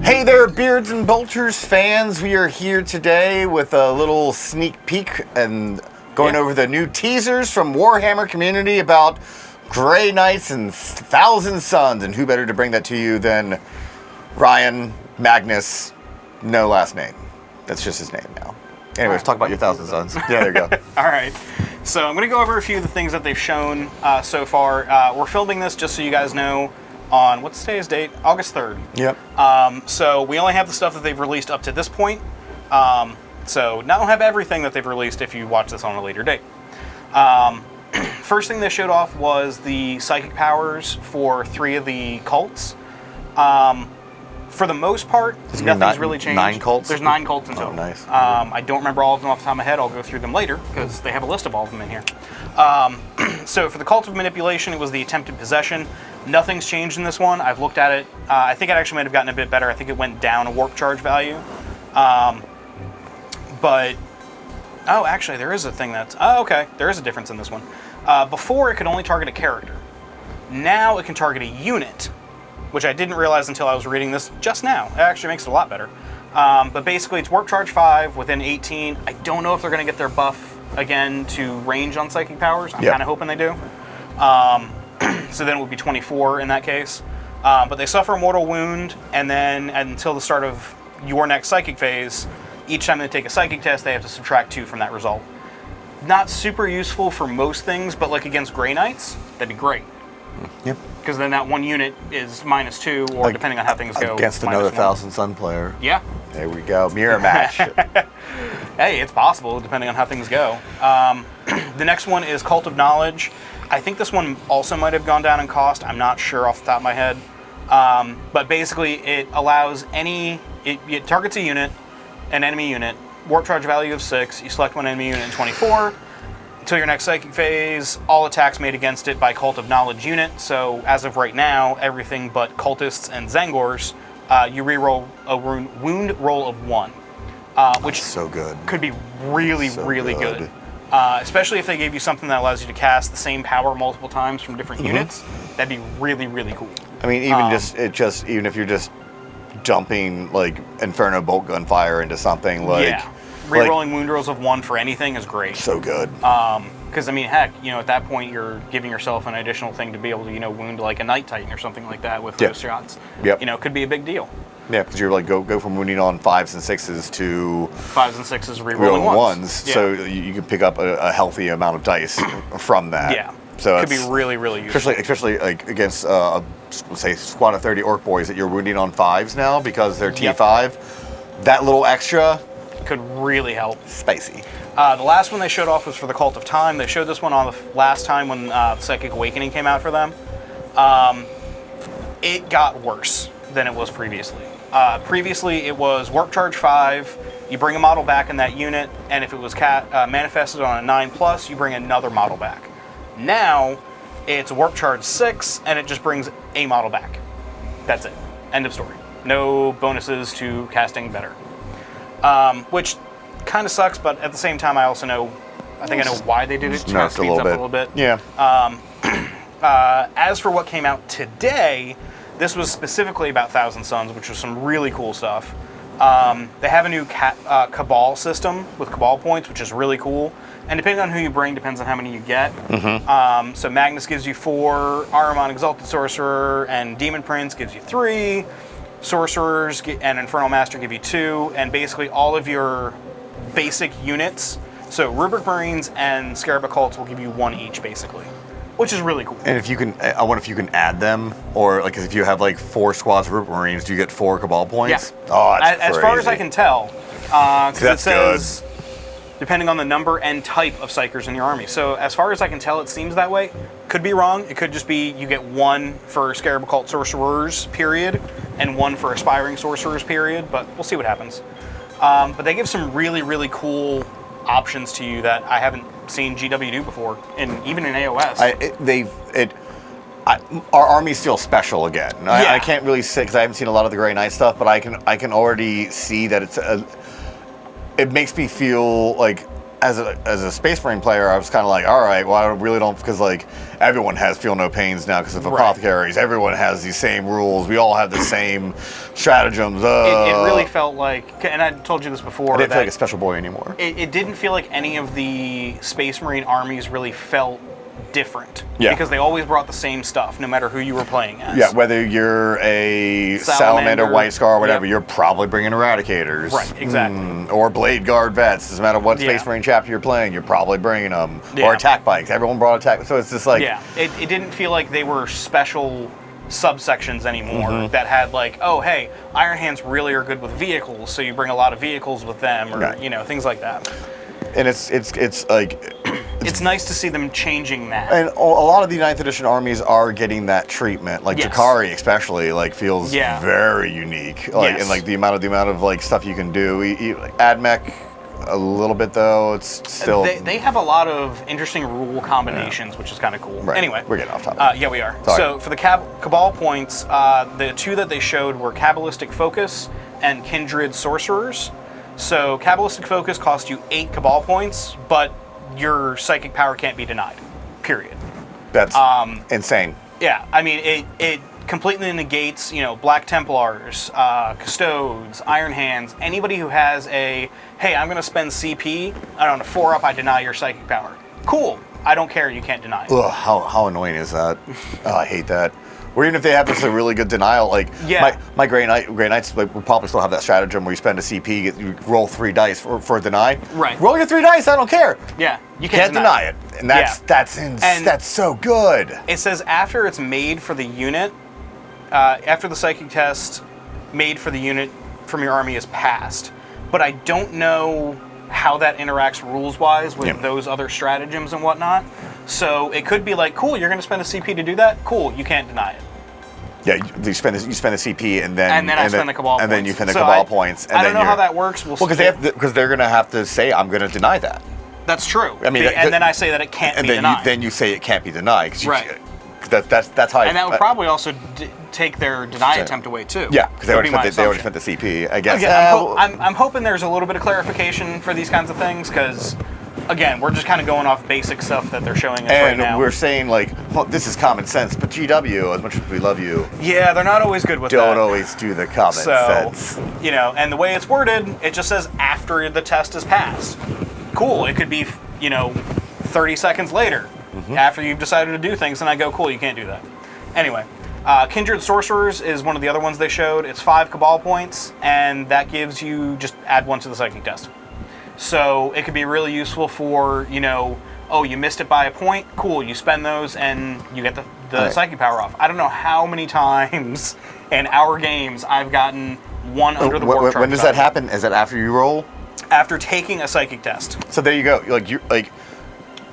Hey there, Beards and Bolters fans. We are here today with a little sneak peek and going over the new teasers from Warhammer community about Grey Knights and Thousand Suns. And who better to bring that to you than Ryan Magnus, no last name. That's just his name now. Anyways, talk about your Thousand Suns. Yeah, there you go. All right. So I'm going to go over a few of the things that they've shown so far. We're filming this just so you guys know on, what's today's date? August 3rd. Yep. So we only have the stuff that they've released up to this point. So now we'll have everything that they've released if you watch this on a later date. First thing they showed off was the psychic powers for 3 of the cults. For the most part, nothing's really changed. 9 cults? There's 9 cults in total. Oh, nice. I don't remember all of them off the top of my head. I'll go through them later because they have a list of all of them in here. So for the Cult of Manipulation, it was the attempted possession. Nothing's changed in this one. I've looked at it. I think it actually might have gotten a bit better. I think it went down a warp charge value. But, oh, actually, there is a thing that's, oh, okay. There is a difference in this one. Before, it could only target a character. Now it can target a unit, which I didn't realize until I was reading this just now. It actually makes it a lot better. But basically, it's warp charge 5 within 18. I don't know if they're going to get their buff again to range on psychic powers. I'm kind of hoping they do. So then it would be 24 in that case. But they suffer a mortal wound, and then until the start of your next psychic phase, each time they take a psychic test, they have to subtract 2 from that result. Not super useful for most things, but like against Grey Knights, that'd be great. Yep. Because then that one unit is -2, or like, depending on how things go, against another Thousand Sun player. Yeah. There we go. Mirror match. Hey, it's possible, depending on how things go. The next one is Cult of Knowledge. I think this one also might have gone down in cost. I'm not sure off the top of my head. But basically, it allows it targets a unit, an enemy unit, warp charge value of 6. You select one enemy unit in 24. Until your next psychic phase, all attacks made against it by Cult of Knowledge unit. So as of right now, everything but cultists and Zangors, you reroll a wound roll of 1, which so good. Could be really good. Especially if they gave you something that allows you to cast the same power multiple times from different units. That'd be really cool. I mean, even even if you're just dumping like Inferno bolt gunfire into something like rerolling wound rolls of 1 for anything is great. So good. Because I mean, heck, at that point you're giving yourself an additional thing to be able to wound like a Night Titan or something like that with those shots. Yep. Could be a big deal. Yeah, because you're like go from wounding on 5s and 6s to 5s and 6s rerolling 1s. So you can pick up a healthy amount of dice from that. Yeah. So it could be really useful. Especially like against say squad of 30 orc boys that you're wounding on 5s now because they're T5. That little extra could really help. Spicy. The last one they showed off was for the Cult of Time. They showed this one on the last time when Psychic Awakening came out for them. It got worse than it was previously. Previously, it was Warp Charge 5, you bring a model back in that unit, and if it was manifested on a 9+, you bring another model back. Now, it's Warp Charge 6, and it just brings a model back. That's it. End of story. No bonuses to casting better. Which kind of sucks, but at the same time, I also know, I think I know why they did it. It speeds up a little bit. Yeah. As for what came out today, this was specifically about Thousand Suns, which was some really cool stuff. They have a new Cabal system with Cabal points, which is really cool. And depending on who you bring, depends on how many you get. So Magnus gives you 4, Ahriman Exalted Sorcerer, and Demon Prince gives you 3. Sorcerers and Infernal Master give you 2, and basically all of your basic units. So Rubric Marines and Scarab Occults will give you 1 each, basically, which is really cool. And if you can, I wonder if you can add them, or like if you have like 4 squads of Rubric Marines, do you get 4 Cabal points? Yeah. Oh, that's as far as I can tell, because it says good. Depending on the number and type of Psychers in your army. So as far as I can tell, it seems that way. Could be wrong. It could just be you get 1 for Scarab Occult Sorcerers, period, and 1 for Aspiring Sorcerers, period, but we'll see what happens. But they give some really cool options to you that I haven't seen GW do before, even in AOS. Our armies feel special again. I can't really say because I haven't seen a lot of the Grey Knight stuff, but I can already see that it makes me feel like as a Space Marine player, I was kind of like, all right, well, I really don't, because like everyone has feel no pains now because of apothecaries. Everyone has these same rules. We all have the same stratagems. It really felt like, and I told you this before, I didn't feel like a special boy anymore. It didn't feel like any of the Space Marine armies really felt different. Yeah. Because they always brought the same stuff, no matter who you were playing as. Yeah, whether you're a Salamander White Scar, or whatever, you're probably bringing Eradicators. Right, exactly. Or Blade Guard vets. Doesn't matter what Space Marine chapter you're playing, you're probably bringing them. Yeah. Or attack bikes. Everyone brought attack. So it's just like... Yeah, it didn't feel like they were special subsections anymore that had like, oh, hey, Iron Hands really are good with vehicles, so you bring a lot of vehicles with them, or, you know, things like that. And it's like... It's nice to see them changing that. And a lot of the 9th edition armies are getting that treatment. Like Jakari especially, like feels very unique. Like and like the amount of like stuff you can do. AdMech a little bit though. It's still they have a lot of interesting rule combinations, which is kind of cool. Right. Anyway, we're getting off topic. Yeah, we are. Sorry. So for the Cabal points, the two that they showed were Kabbalistic Focus and Kindred Sorcerers. So Kabbalistic Focus costs you 8 Cabal points, but your psychic power can't be denied, period. That's insane. Yeah, I mean, it completely negates, you know, Black Templars, Custodes, Iron Hands, anybody who has a, hey, I'm going to spend CP, I don't know, 4-up, I deny your psychic power. Cool, I don't care, you can't deny it. Ugh, how annoying is that? Oh, I hate that. Or even if they have this really good denial, like my Grey Knights like, will probably still have that stratagem where you spend a CP, you roll 3 dice for a deny. Right. Roll your 3 dice, I don't care. Yeah, you can't deny it. And that's so good. It says after it's made for the unit, after the psychic test made for the unit from your army is passed. But I don't know how that interacts rules-wise with those other stratagems and whatnot. So it could be like, cool, you're going to spend a CP to do that? Cool, you can't deny it. Yeah, you spend a CP and then I spend the Cabal points. And then you spend the Cabal points. And I don't know how that works. Well, because they're going to have to say, I'm going to deny that. That's true. I mean, and then I say that it can't be denied. Then you say it can't be denied. Right. That's how. And that would probably also take their deny attempt away too. Yeah, because they already spent the CP, I guess. Again, I'm hoping there's a little bit of clarification for these kinds of things, because again, we're just kind of going off basic stuff that they're showing us right now. And we're saying like, well, this is common sense, but GW, as much as we love you, they're not always good with that. Don't always do the common sense. You know, and the way it's worded, it just says after the test is passed. Cool. It could be, 30 seconds later, after you've decided to do things, and I go, cool, you can't do that. Anyway, Kindred Sorcerers is one of the other ones they showed. It's 5 Cabal points, and that gives you, just add 1 to the psychic test. So it could be really useful for, oh, you missed it by a point, cool, you spend those, and you get the psychic power off. I don't know how many times in our games I've gotten 1 under the warp charge. When does that happen? Is that after you roll? After taking a psychic test. So there you go.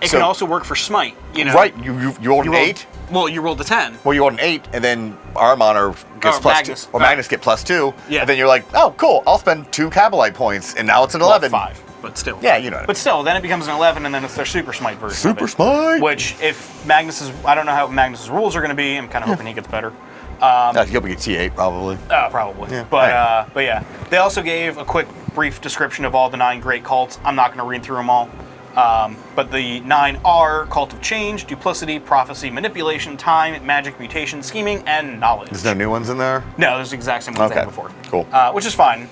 It can also work for Smite. Right. You rolled an 8. Well, you rolled a 10. Well, you rolled an 8, and then Armon gets plus Magnus. 2. Or Magnus get plus 2. Yeah. And then you're like, oh, cool. I'll spend 2 Kabalite points, and now it's an 11. 5, but still. Yeah, you know what I mean. But still, then it becomes an 11, and then it's their Super Smite version. Super Smite. Which, if I don't know how Magnus's rules are going to be. I'm kind of hoping he gets better. He'll be T8 probably. Probably. Yeah. But yeah, they also gave a quick, brief description of all the 9 great cults. I'm not going to read through them all. But the 9 are Cult of Change, Duplicity, Prophecy, Manipulation, Time, Magic, Mutation, Scheming, and Knowledge. There's no new ones in there? No, there's the exact same ones they had before. Cool. Which is fine.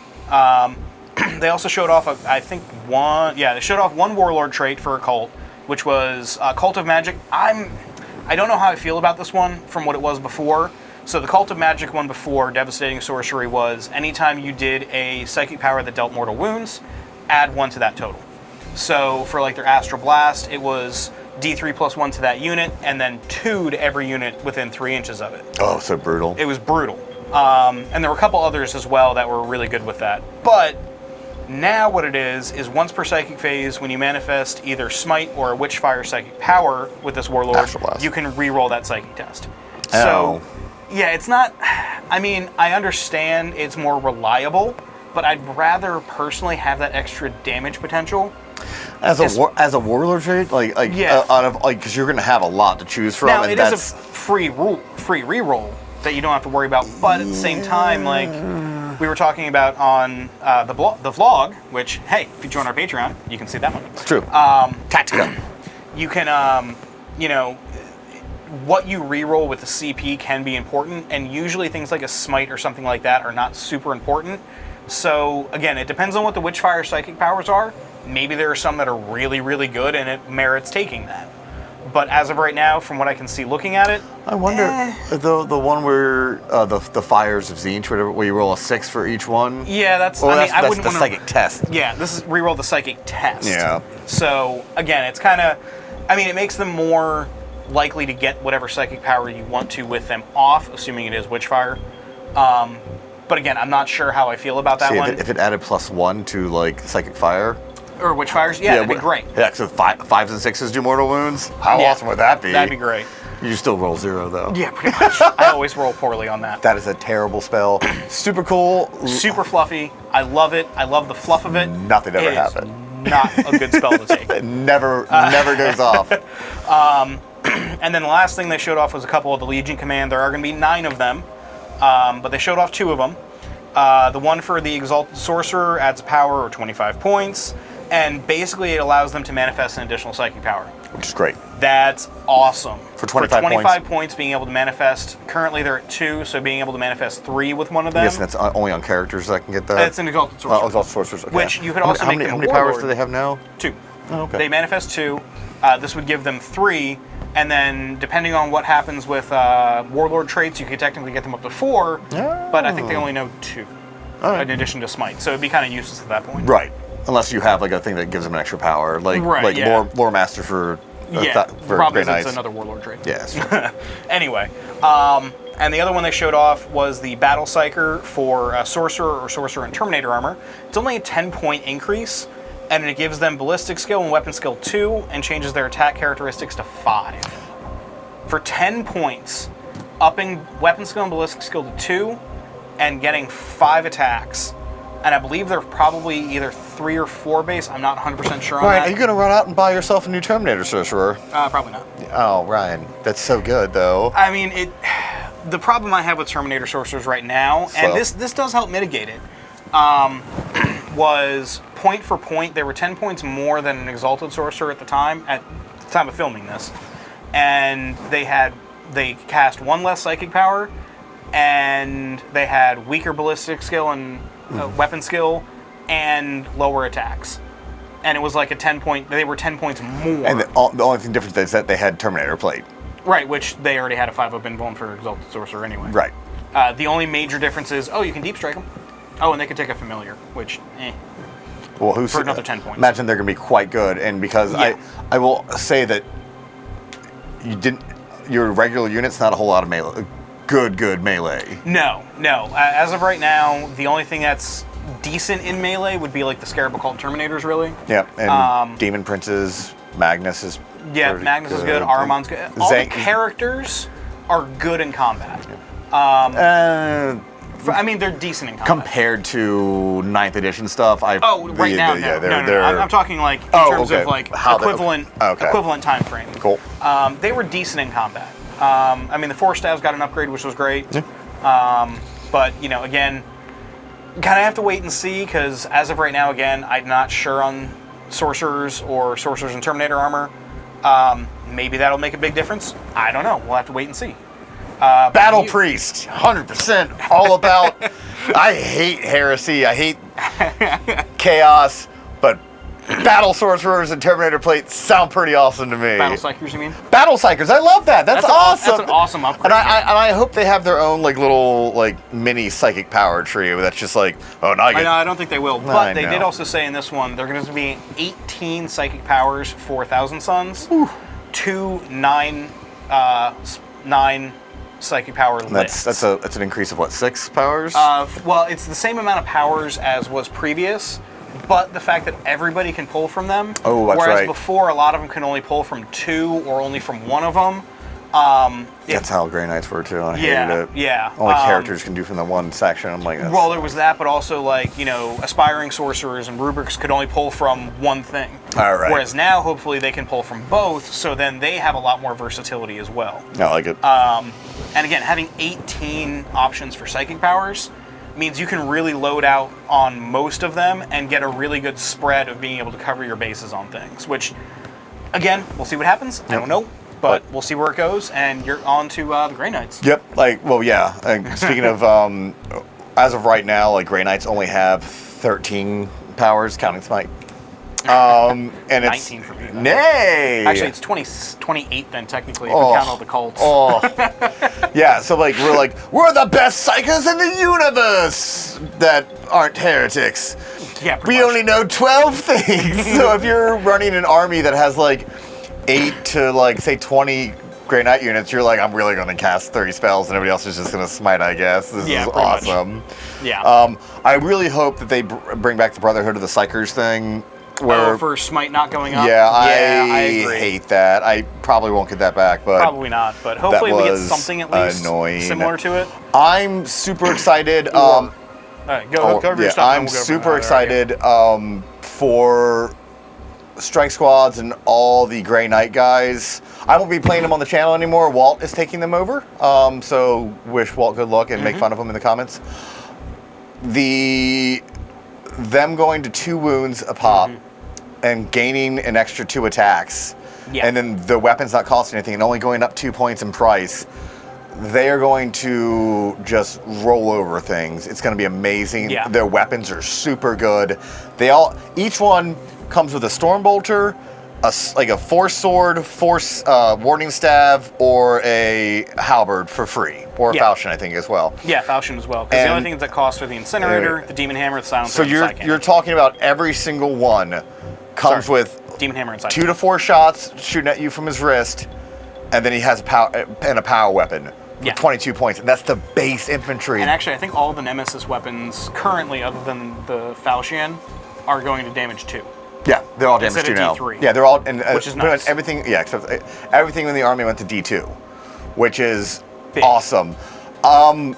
They also showed off, they showed off 1 Warlord trait for a cult, which was Cult of Magic. I don't know how I feel about this one from what it was before. So the Cult of Magic one before, Devastating Sorcery, was anytime you did a psychic power that dealt mortal wounds, add 1 to that total. So for like their Astral Blast, it was D3 plus 1 to that unit, and then 2 to every unit within 3 inches of it. Oh, so brutal. It was brutal. And there were a couple others as well that were really good with that. But now what it is once per psychic phase, when you manifest either Smite or a Witchfire psychic power with this Warlord, you can re-roll that psychic test. So, yeah, it's not... I mean, I understand it's more reliable, but I'd rather personally have that extra damage potential. As a Warlord trait, because you're going to have a lot to choose from. Now, it is a free re-roll that you don't have to worry about, but at the same time, we were talking about on the vlog, which, hey, if you join our Patreon, you can see that one. It's true. Tactica. You can, what you reroll with the CP can be important, and usually things like a smite or something like that are not super important. So, again, it depends on what the Witchfire psychic powers are. Maybe there are some that are really, really good, and it merits taking that. But as of right now, from what I can see looking at it... I wonder, the one where, the Fires of Tzeentch, where you roll a 6 for each one? Yeah, that's... Well, I that's wouldn't the wanna, psychic test. Yeah, this is reroll the psychic test. Yeah. So, again, it's kind of... I mean, it makes them more likely to get whatever psychic power you want to with them off, assuming it is Witchfire. But again, I'm not sure how I feel about that one. If it added +1 to, like, Psychic Fire... Or Witchfires? Yeah, that'd be great. Yeah, so 5s and 6s do mortal wounds? How awesome would that be? That'd be great. You still roll 0, though. Yeah, pretty much. I always roll poorly on that. That is a terrible spell. Super cool. Super fluffy. I love it. I love the fluff of it. Nothing ever happened. Not a good spell to take. It never goes off. And then the last thing they showed off was a couple of the Legion Command. There are going to be 9 of them, but they showed off 2 of them. The one for the Exalted Sorcerer adds a power of 25 points, and basically it allows them to manifest an additional psychic power. Which is great. That's awesome. For 25 points, being able to manifest, currently they're at 2, so being able to manifest 3 with one of them. Yes, and that's only on characters that can get that? It's an Exalted Sorcerer. Exalted Sorcerers, okay. Which you could also make them How many powers do they have now? 2. Oh, okay. They manifest 2. This would give them 3, and then depending on what happens with Warlord traits, you could technically get them up to 4, but I think they only know 2, in addition to Smite, so it'd be kind of useless at that point. Right. Unless you have like a thing that gives them an extra power, like Lore Master for probably Grey Knights. It's another Warlord trait. Yes. Anyway, and the other one they showed off was the Battle Psyker for Sorcerer or Sorcerer and Terminator armor. It's only a 10-point increase, and it gives them Ballistic Skill and Weapon Skill 2, and changes their attack characteristics to 5. For 10 points, upping Weapon Skill and Ballistic Skill to 2, and getting 5 attacks. And I believe they're probably either 3 or 4 base. I'm not 100% sure on that. Ryan, are you going to run out and buy yourself a new Terminator Sorcerer? Probably not. Oh, Ryan, that's so good, though. I mean, the problem I have with Terminator Sorcerers right now, and this does help mitigate it, was point for point, they were 10 points more than an Exalted Sorcerer at the time of filming this. And they cast 1 less psychic power, and they had weaker ballistic skill and weapon skill, and lower attacks. And it was like they were 10 points more. And the only thing different is that they had Terminator plate. Right, which they already had a 5-up invuln for Exalted Sorcerer anyway. Right. The only major difference is, you can deep strike them. Oh, and they can take a familiar, which, Well, for another 10 points. Imagine they're going to be quite good, and because I will say that your regular unit's not a whole lot of melee. Good melee. No. As of right now, the only thing that's decent in melee would be like the Scarab Occult Terminators, really. Yeah, and Demon Princes, Magnus is Magnus is good, Ahriman's good. All the characters are good in combat. I mean, they're decent in combat. Compared to 9th edition stuff, right now, no. I'm talking like in terms of like equivalent time frame. Cool. They were decent in combat. I mean, the Force Staves got an upgrade, which was great. Yeah. But, again, kind of have to wait and see, because as of right now, again, I'm not sure on Sorcerers or Sorcerers and Terminator armor. Maybe that'll make a big difference. I don't know. We'll have to wait and see. Battle Priest, 100%. All about... I hate heresy. I hate chaos, but... Battle Sorcerers and Terminator plates sound pretty awesome to me. Battle Psychers, you mean? Battle Psychers, I love that. That's awesome. That's an awesome upgrade. And I hope they have their own little mini psychic power tree that's just I don't think they will. But they did also say in this one they're going to be 18 psychic powers for 1,000 Suns, 2 9 psychic power lists. That's an increase of what, 6 powers? Well, it's the same amount of powers as was previous. But the fact that everybody can pull from them, whereas before a lot of them can only pull from 2 or only from 1 of them. That's how Grey Knights were too. I hated it. Yeah. Only characters can do from the one section. I'm like, well, there was that, but also aspiring sorcerers and rubrics could only pull from one thing. All right. Whereas now, hopefully, they can pull from both. So then they have a lot more versatility as well. I like it. And again, having 18 options for psychic powers means you can really load out on most of them and get a really good spread of being able to cover your bases on things, which, again, we'll see what happens. I don't know, but we'll see where it goes, and you're on to the Grey Knights. Yep, speaking of, as of right now, like, Grey Knights only have 13 powers, counting Smite. And it's 19 for me. Nay! Actually, it's 28 then, technically, if you count all the cults. Yeah, so, like, we're the best psychers in the universe that aren't heretics. Yeah, we only know 12 things. So if you're running an army that has, like, 8 to, like, say, 20 Grey Knight units, you're like, I'm really going to cast 30 spells and everybody else is just going to smite, I guess. This is awesome. Much. Yeah. I really hope that they bring back the Brotherhood of the Psychers thing. Where, for Smite not going up? Yeah, I agree. hate that. I probably won't get that back, but... Probably not, but hopefully we get something at least similar to it. I'm super excited. Go over your stuff. I'm super excited for Strike Squads and all the Grey Knight guys. I won't be playing them on the channel anymore. Walt is taking them over, so wish Walt good luck and make fun of him in the comments. Them going to 2 wounds a pop and gaining an extra 2 attacks, and then the weapons not costing anything and only going up 2 points in price, they are going to just roll over things. It's going to be amazing. Yeah. Their weapons are super good. Each one comes with a Stormbolter, like a Force Sword, Force Warning Staff, or a Halberd for free, or a Falchion, I think, as well. Yeah, Falchion as well. Because the only things that cost are the Incinerator, the Demon Hammer, the Silencer, and the Psychic. So you're talking about every single one comes with Demon Hammer and Psychic. 2 to 4 shots shooting at you from his wrist, and then he has a power weapon. With 22 points, and that's the base infantry. And actually, I think all the Nemesis weapons currently, other than the Falchion, are going to damage 2. Yeah, they're all damage 2 now. D3. Yeah, they're all, which is nice. Everything, except everything in the army went to D2, which is awesome. I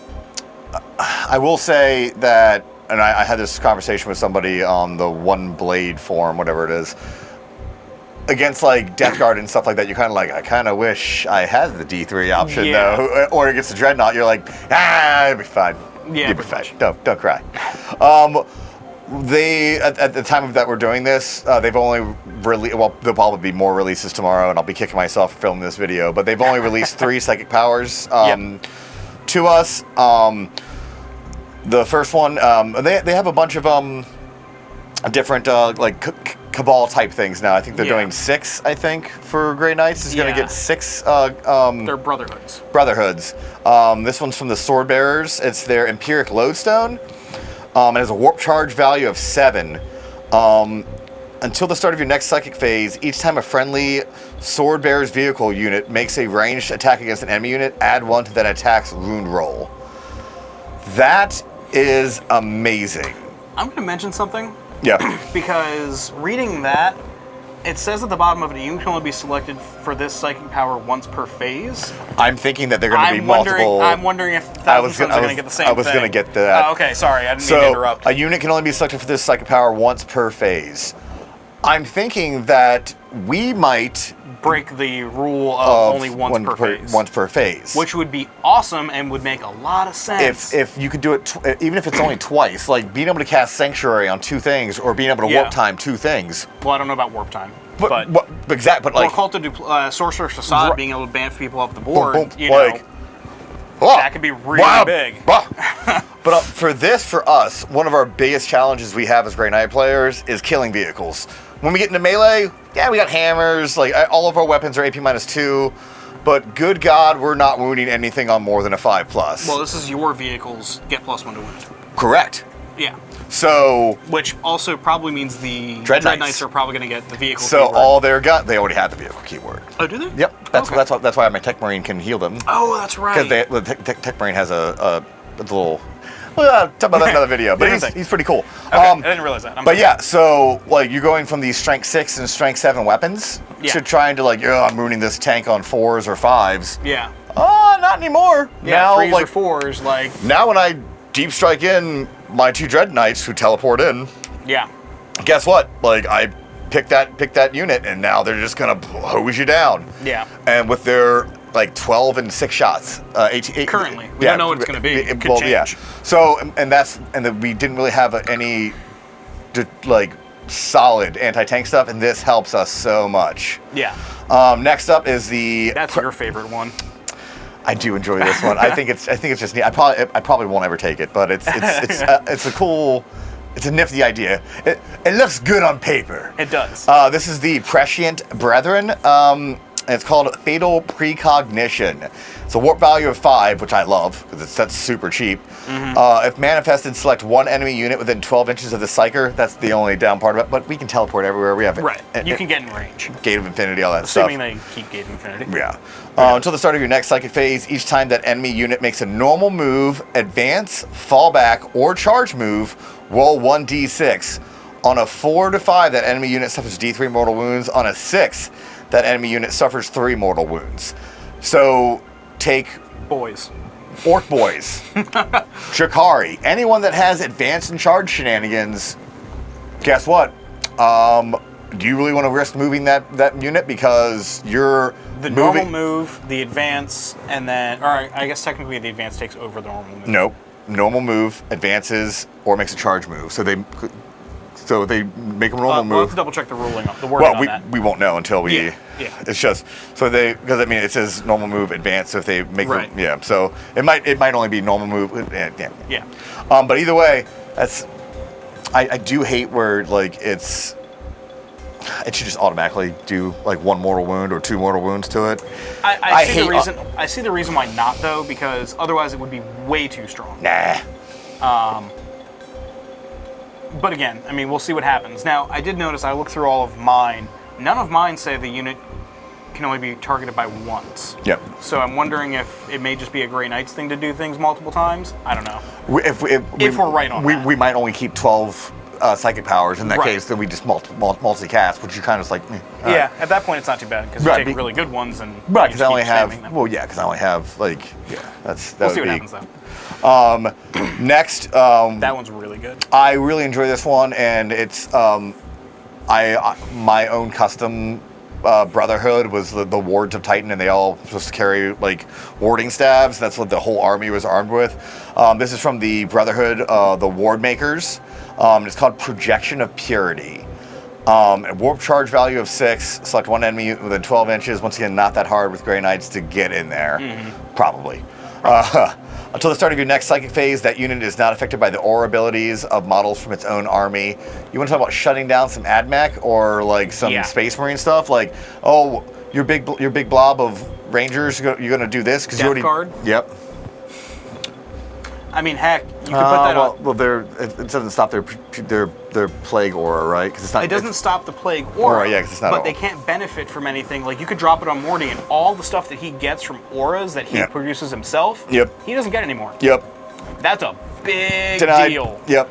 will say that, and I had this conversation with somebody on the One Blade forum, whatever it is. Against like Death Guard and stuff like that, you're kind of like, I kind of wish I had the D3 option though. Or against the Dreadnought, you're like, it'll be fine. Yeah, you'll be fine. Don't cry. They at the time that we're doing this, they've only released. Well, there'll probably be more releases tomorrow, and I'll be kicking myself for filming this video. But they've only released 3 psychic powers to us. The first one, they have a bunch of different like Cabal type things now. I think they're doing 6. I think for Grey Knights is going to get 6. They're Brotherhoods. This one's from the Sword Bearers. It's their Empiric Lodestone. It has a warp charge value of 7. Until the start of your next psychic phase, each time a friendly Sword Bearer's vehicle unit makes a ranged attack against an enemy unit, add 1 to that attack's wound roll. That is amazing. I'm going to mention something. Yeah. Because reading that, it says at the bottom of it, you can only be selected for this psychic power once per phase. I'm thinking that they're going to be multiple. I'm wondering if Thousand Suns are going to get the same thing. I was going to get that. Oh, okay, sorry, I didn't mean to interrupt. A unit can only be selected for this psychic power once per phase. I'm thinking that we might break the rule of only once per phase. Which would be awesome and would make a lot of sense. If you could do it, even if it's only twice, like being able to cast Sanctuary on 2 things or being able to warp time 2 things. Well, I don't know about warp time. But like... Cult of Sorcerer's Facade, being able to bamf people off the board, that could be really big. But for us, one of our biggest challenges we have as Grey Knight players is killing vehicles. When we get into melee, we got hammers, like all of our weapons are AP -2, but good God, we're not wounding anything on more than a 5+. Well, this is your vehicles get +1 to wound. Correct. Yeah. So, which also probably means the Dread Knights are probably going to get the vehicle keyword. All their gun, they already have the vehicle keyword. Oh, do they? Yep. That's why my Tech Marine can heal them. Oh, that's right. Because the Tech Marine has a little. Well, talk about that in another video, but he's pretty cool. Okay, I didn't realize that. So like you're going from these Strength 6 and Strength 7 weapons to trying to I'm ruining this tank on 4s or 5s. Yeah. Oh, not anymore. Yeah, now 3s or 4s, Now when I deep strike in my 2 Dread Knights who teleport in. Yeah. Guess what? I pick that unit, and now they're just gonna hose you down. Yeah. And with their like 12 and 6 shots. Currently, we don't know what it's going to be. It could change. Yeah. So, and we didn't really have any like solid anti-tank stuff, and this helps us so much. Yeah. Next up is the. That's your favorite one. I do enjoy this one. I think it's just neat. I probably won't ever take it, but it's a cool. It's a nifty idea. It looks good on paper. It does. This is the Prescient Brethren. And it's called Fatal Precognition. It's a warp value of 5, which I love, because that's super cheap. If manifested, select one enemy unit within 12 inches of the Psyker. That's the only down part of it, but we can teleport everywhere. We have it. Right. You can get in range. Gate of Infinity, all that Assuming stuff. they keep Gate of Infinity. Yeah. Until the start of your next psychic phase, each time that enemy unit makes a normal move, advance, fall back, or charge move, roll 1d6. On a 4 to 5, that enemy unit suffers d3 mortal wounds. On a 6, that enemy unit suffers 3 mortal wounds. So take boys. Orc boys, Chikari, anyone that has advanced and charge shenanigans. Guess what? Do you really want to risk moving that unit because you're normal move, the advance, and then, or I guess technically the advance takes over the normal move. Nope. Normal move, advances, or makes a charge move. So they make a normal move. We'll have to double check the ruling, the wording on that. We won't know until we. Yeah. It's just because I mean it says normal move, advance. So if they make right. So it might only be normal move. Yeah. But either way, that's. I do hate where like it should just automatically do like 1 mortal wound or 2 mortal wounds to it. I see the reason. I see the reason why not though, because otherwise it would be way too strong. Nah. But again, I mean, we'll see what happens. Now, I did notice, I looked through all of mine. None of mine say the unit can only be targeted by once. Yep. So I'm wondering if it may just be a Grey Knights thing to do things multiple times. I don't know. If we're right on that. We might only keep 12 psychic powers. In that case, then we just multi-cast, which you kind of just like... yeah, at that point, it's not too bad, because you take really good ones and right, because I only have... them. Well, yeah, because I only have, like... Yeah, we'll see what happens, though. Next, that one's really good. I really enjoy this one, and it's my own custom brotherhood was the wards of Titan, and they all supposed to carry like warding staves. That's what the whole army was armed with. This is from the Brotherhood, the Ward Makers. It's called Projection of Purity. Warp charge value of 6. Select one enemy within 12 inches. Once again, not that hard with Grey Knights to get in there. Probably. Until the start of your next psychic phase, that unit is not affected by the aura abilities of models from its own army. You want to talk about shutting down some AdMech or like some Space Marine stuff? Like, oh, your big blob of Rangers, you're going to do this because you already. Card? Yep. I mean, heck, you could put that on. Well, it doesn't stop their plague aura, right? Because it's not. It doesn't stop the plague aura. Yeah, because it's not. But they can't benefit from anything. Like you could drop it on Morty, and all the stuff that he gets from auras that he produces himself. Yep. He doesn't get anymore. Yep. That's a big deal. Yep.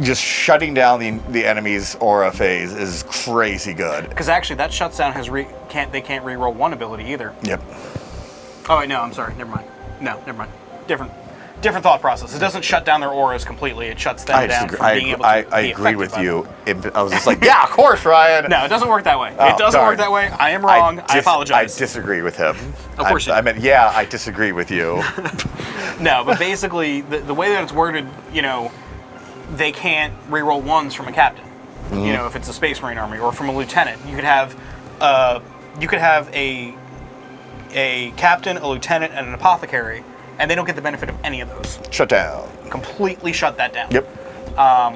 Just shutting down the enemy's aura phase is crazy good. Because actually, that shuts down his they can't reroll 1 ability either. Yep. Oh wait, no, I'm sorry. Never mind. No, never mind. Different thought process. It doesn't shut down their auras completely. It shuts them down from being able to I be agree with affected you. I was just like, yeah, of course, Ryan. No, it doesn't work that way. Oh, it doesn't work that way. I am wrong. I apologize. I disagree with him. Of course you do. I meant, yeah, I disagree with you. No, but basically, the way that it's worded, they can't reroll 1s from a captain. If it's a Space Marine army or from a lieutenant, you could have a captain, a lieutenant, and an apothecary. And they don't get the benefit of any of those. Shut down. Completely shut that down. Yep.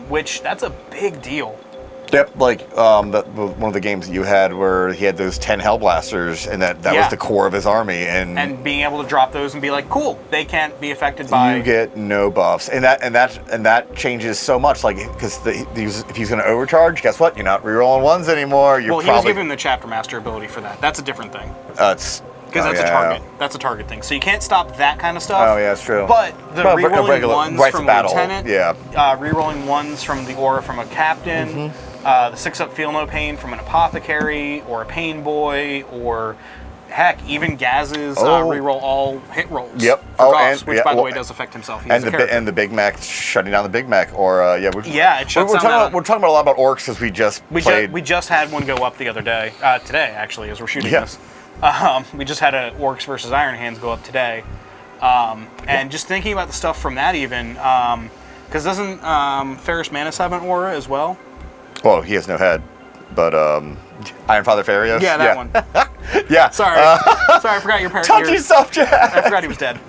Which, that's a big deal. Yep, like one of the games that you had where he had those 10 Hellblasters, and that was the core of his army. And being able to drop those and be like, cool, they can't be affected by... You get no buffs. And that changes so much, like, because if he's going to overcharge, guess what? You're not rerolling 1s anymore. He was giving him the Chapter Master ability for that. That's a different thing. Because that's a target. That's a target thing. So you can't stop that kind of stuff. Oh, yeah, that's true. But the rerolling 1s from battle, lieutenant, rerolling 1s from the aura from a captain, the 6-up feel no pain from an apothecary or a pain boy, or heck, even Gaz's reroll all hit rolls. Yep. For Goss, which by the way does affect himself. He And the Big Mac shutting down the Big Mac, or it shuts we're down. We're talking about a lot about orcs because we just had one go up the other day, today actually, as we're shooting this. We just had a Orcs versus Iron Hands go up today, and just thinking about the stuff from that even, because doesn't Ferrus Manus have an aura as well? Well, he has no head, but Iron Father Farios? Yeah, that one. Yeah. Sorry, I forgot your parent. Touchy subject. I forgot he was dead.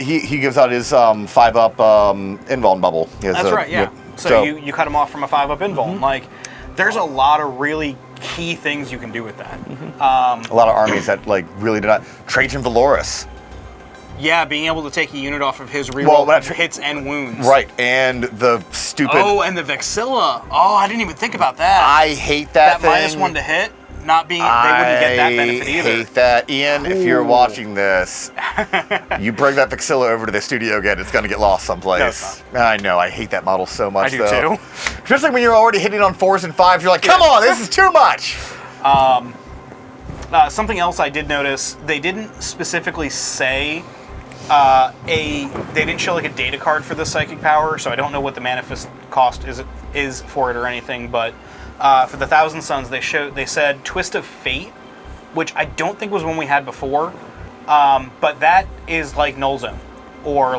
He gives out his 5-up invuln bubble. That's right. Yeah. So you cut him off from a 5-up invuln. Like, there's a lot of really key things you can do with that. A lot of armies that like really did not. Trajan Valoris. Yeah, being able to take a unit off of his reroll hits and wounds. Right, and the stupid. Oh, and the Vexilla. Oh, I didn't even think about that. I hate that thing. That -1 to hit, not being. They wouldn't get that benefit either. I hate that, Ian. Ooh. If you're watching this, you bring that Vexilla over to the studio again. It's gonna get lost someplace. No, it's not. I know. I hate that model so much. I do too. Especially when you're already hitting on 4s and 5s. You're like, come on, this is too much. Something else I did notice, they didn't specifically say they didn't show like a data card for the psychic power, so I don't know what the manifest cost is for it or anything, but for the Thousand Suns they said Twist of Fate, which I don't think was one we had before, but that is like Null Zone, or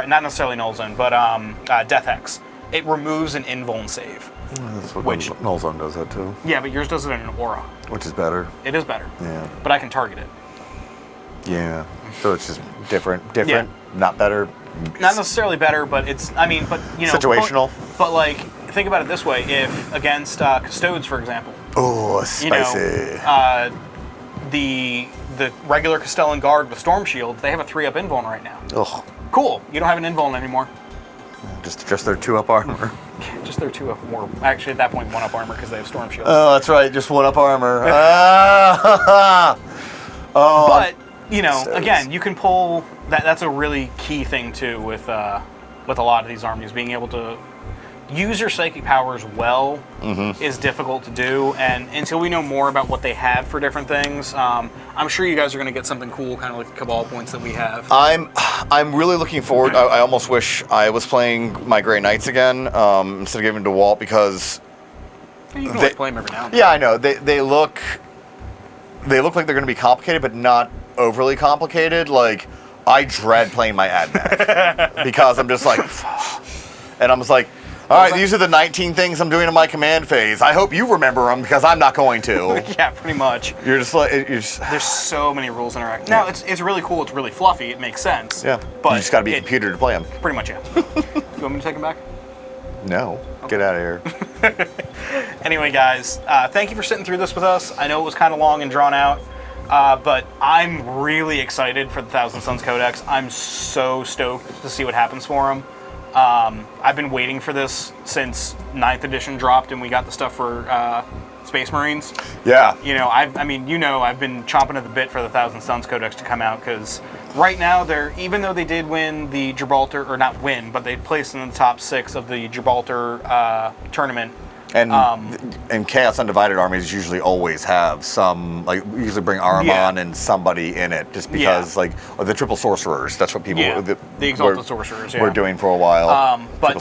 not necessarily Null Zone, but Death Hex. It removes an invuln save. That's what Null Zone does that too. Yeah, but yours does it in an aura. Which is better. It is better. Yeah. But I can target it. Yeah. So it's just different, not better. Not necessarily better, but it's, situational. But like, think about it this way: if against Custodes, for example. Oh, spicy. The regular Castellan Guard with Storm Shields, they have a 3-up invuln right now. Ugh. Cool. You don't have an invuln anymore. Just their 2-up armor. Just their 2-up, more actually at that point 1-up armor because they have Storm Shields. Oh, that's right. Just 1-up armor. But again, you can pull that. That's a really key thing too with a lot of these armies. Being able to use your psychic powers well is difficult to do, and until we know more about what they have for different things, I'm sure you guys are going to get something cool, kind of like the Cabal points that we have. I'm really looking forward. I almost wish I was playing my Grey Knights again instead of giving to Walt, because you can always play them every now and then. Yeah, I know. They look like they're going to be complicated, but not overly complicated. Like, I dread playing my AdMech because I'm just like, and I'm just like, all right, these are the 19 things I'm doing in my command phase. I hope you remember them because I'm not going to. Yeah, pretty much. You're just like, there's so many rules interacting. Now, it's really cool. It's really fluffy. It makes sense. Yeah, but you just got to be a computer to play them. Pretty much, yeah. You want me to take them back? No. Okay. Get out of here. Anyway, guys, thank you for sitting through this with us. I know it was kind of long and drawn out, but I'm really excited for the Thousand Suns Codex. I'm so stoked to see what happens for them. I've been waiting for this since 9th edition dropped and we got the stuff for Space Marines. Yeah. I've been chomping at the bit for the Thousand Suns Codex to come out, because right now even though they did win the Gibraltar, or not win, but they placed in the top 6 of the Gibraltar tournament. And Chaos Undivided armies usually always have some, like, usually bring Ahriman and somebody in it, just because, or the Triple Sorcerers. That's what people, the Exalted Sorcerers, were doing for a while. But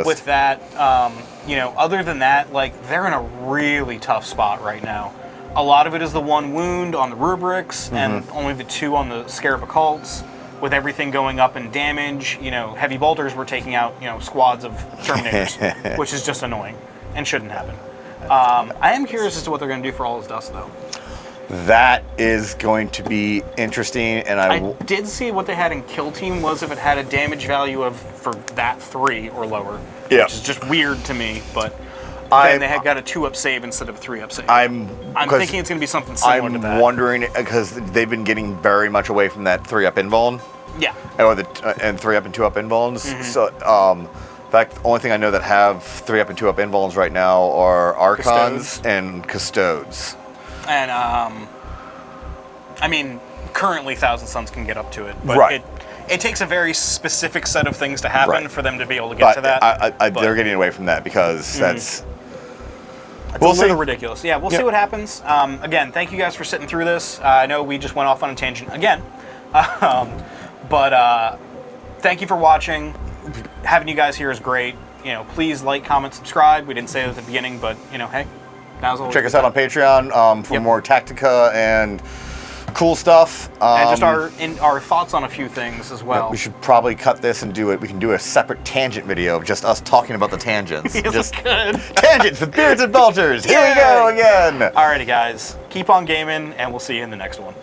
with that, other than that, like, they're in a really tough spot right now. A lot of it is the 1 wound on the rubrics and only the 2 on the Scarab Occults. With everything going up in damage, heavy bolters were taking out, squads of Terminators, which is just annoying and shouldn't happen. I am curious as to what they're going to do for all his dust, though. That is going to be interesting, and I did see what they had in Kill Team was if it had a damage value for that 3 or lower, which is just weird to me. But then they had got a 2-up save instead of a 3-up save. I'm thinking it's going to be something similar to that. I'm wondering, because they've been getting very much away from that 3-up invuln. Yeah. And 3-up and 2-up invulns. So. In fact, the only thing I know that have 3-up and 2-up invulns right now are Archons and Custodes. And, currently Thousand Suns can get up to it. But it takes a very specific set of things to happen for them to be able to get to that. They're getting away from that because that's... It's We'll a little see. ridiculous. Yeah, we'll Yep. see what happens. Again, thank you guys for sitting through this. I know we just went off on a tangent again. But thank you for watching. Having you guys here is great. You know, please like, comment, subscribe. We didn't say it at the beginning, but, you know, hey, now's always Check us out on Patreon for Yep. more Tactica and cool stuff. and just our thoughts on a few things as well. We should probably cut this and do it. We can do a separate tangent video of just us talking about the tangents. Yes, just good. tangents with beards and belters. Here we go Yay. again. Alrighty, guys. Keep on gaming, and we'll see you in the next one.